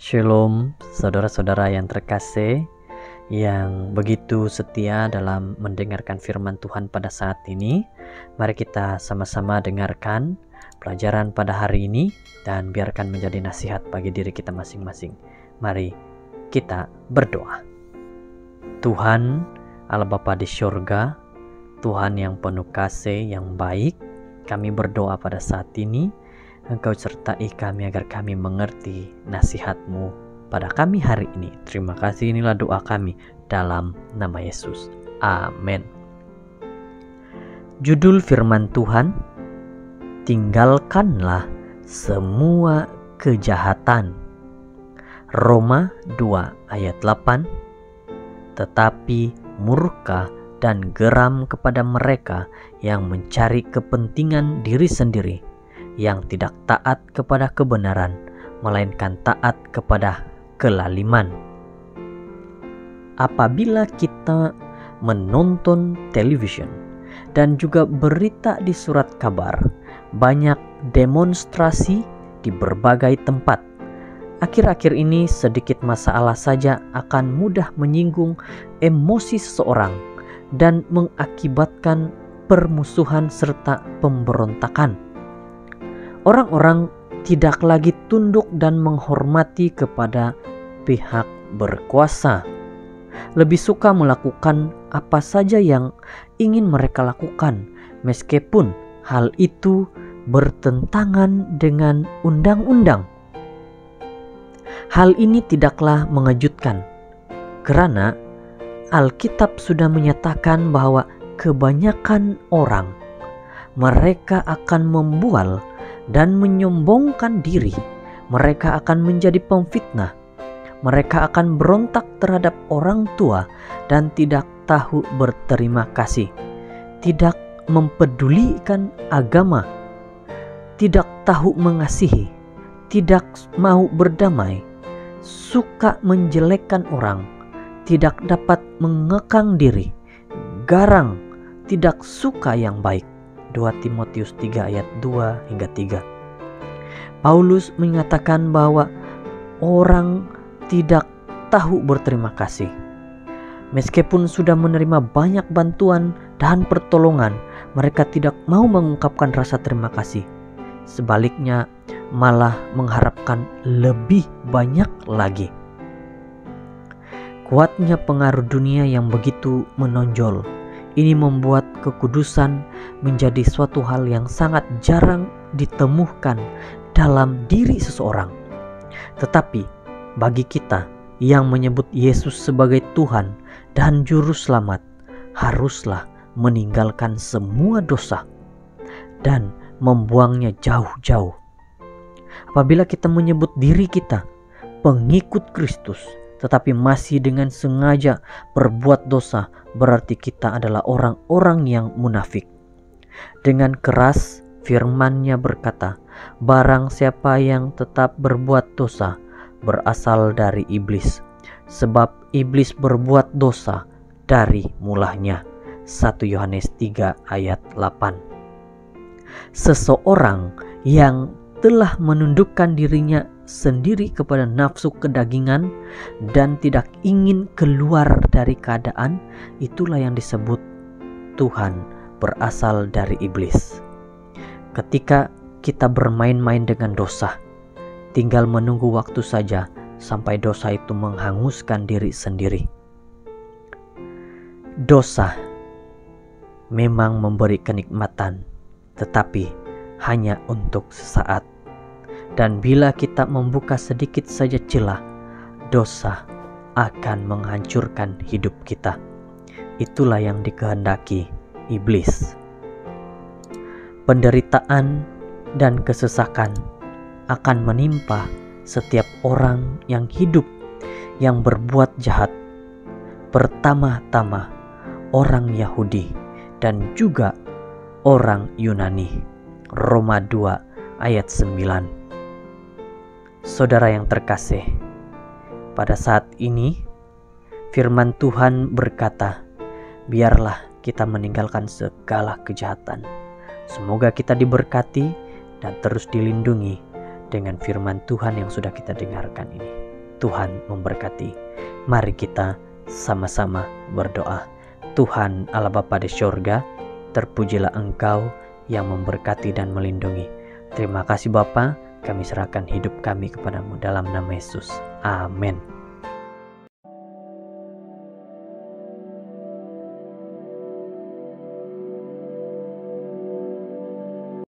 Shalom, saudara-saudara yang terkasih, yang begitu setia dalam mendengarkan firman Tuhan pada saat ini. Mari kita sama-sama dengarkan pelajaran pada hari ini dan biarkan menjadi nasihat bagi diri kita masing-masing. Mari kita berdoa. Tuhan, Allah Bapa di surga, Tuhan yang penuh kasih, yang baik, kami berdoa pada saat ini, Engkau sertai kami agar kami mengerti nasihat-Mu pada kami hari ini. Terima kasih, inilah doa kami dalam nama Yesus. Amin. Judul firman Tuhan, tinggalkanlah semua kejahatan. Roma 2 ayat 8. Tetapi murka dan geram kepada mereka yang mencari kepentingan diri sendiri, yang tidak taat kepada kebenaran, melainkan taat kepada kelaliman. Apabila kita menonton television dan juga berita di surat kabar, banyak demonstrasi di berbagai tempat. Akhir-akhir ini sedikit masalah saja akan mudah menyinggung emosi seseorang dan mengakibatkan permusuhan serta pemberontakan. Orang-orang tidak lagi tunduk dan menghormati kepada pihak berkuasa. Lebih suka melakukan apa saja yang ingin mereka lakukan, meskipun hal itu bertentangan dengan undang-undang. Hal ini tidaklah mengejutkan, karena Alkitab sudah menyatakan bahwa kebanyakan orang, mereka akan membual dan menyombongkan diri. Mereka akan menjadi pemfitnah. Mereka akan berontak terhadap orang tua dan tidak tahu berterima kasih, tidak mempedulikan agama, tidak tahu mengasihi, tidak mau berdamai, suka menjelekkan orang, tidak dapat mengekang diri, garang, tidak suka yang baik. 2 Timotius 3 ayat 2 hingga 3. Paulus menyatakan bahwa orang tidak tahu berterima kasih. Meskipun sudah menerima banyak bantuan dan pertolongan, mereka tidak mau mengungkapkan rasa terima kasih. Sebaliknya, malah mengharapkan lebih banyak lagi. Kuatnya pengaruh dunia yang begitu menonjol. Ini membuat kekudusan menjadi suatu hal yang sangat jarang ditemukan dalam diri seseorang. Tetapi bagi kita yang menyebut Yesus sebagai Tuhan dan Juru Selamat, haruslah meninggalkan semua dosa dan membuangnya jauh-jauh. Apabila kita menyebut diri kita pengikut Kristus, tetapi masih dengan sengaja berbuat dosa, berarti kita adalah orang-orang yang munafik. Dengan keras firman-Nya berkata, barang siapa yang tetap berbuat dosa berasal dari iblis, sebab iblis berbuat dosa dari mulanya. 1 Yohanes 3 ayat 8. Seseorang yang telah menundukkan dirinya sendiri kepada nafsu kedagingan dan tidak ingin keluar dari keadaan, itulah yang disebut Tuhan berasal dari iblis. Ketika kita bermain-main dengan dosa, tinggal menunggu waktu saja sampai dosa itu menghanguskan diri sendiri. Dosa memang memberi kenikmatan, tetapi hanya untuk sesaat. Dan bila kita membuka sedikit saja celah, dosa akan menghancurkan hidup kita. Itulah yang dikehendaki iblis. Penderitaan dan kesesakan akan menimpa setiap orang yang hidup, yang berbuat jahat. Pertama-tama orang Yahudi dan juga orang Yunani. Roma 2 ayat 9. Saudara yang terkasih, pada saat ini firman Tuhan berkata, biarlah kita meninggalkan segala kejahatan. Semoga kita diberkati dan terus dilindungi dengan firman Tuhan yang sudah kita dengarkan ini. Tuhan memberkati. Mari kita sama-sama berdoa. Tuhan Allah Bapa di surga, terpujilah Engkau yang memberkati dan melindungi. Terima kasih Bapa, kami serahkan hidup kami kepadamu dalam nama Yesus. Amin.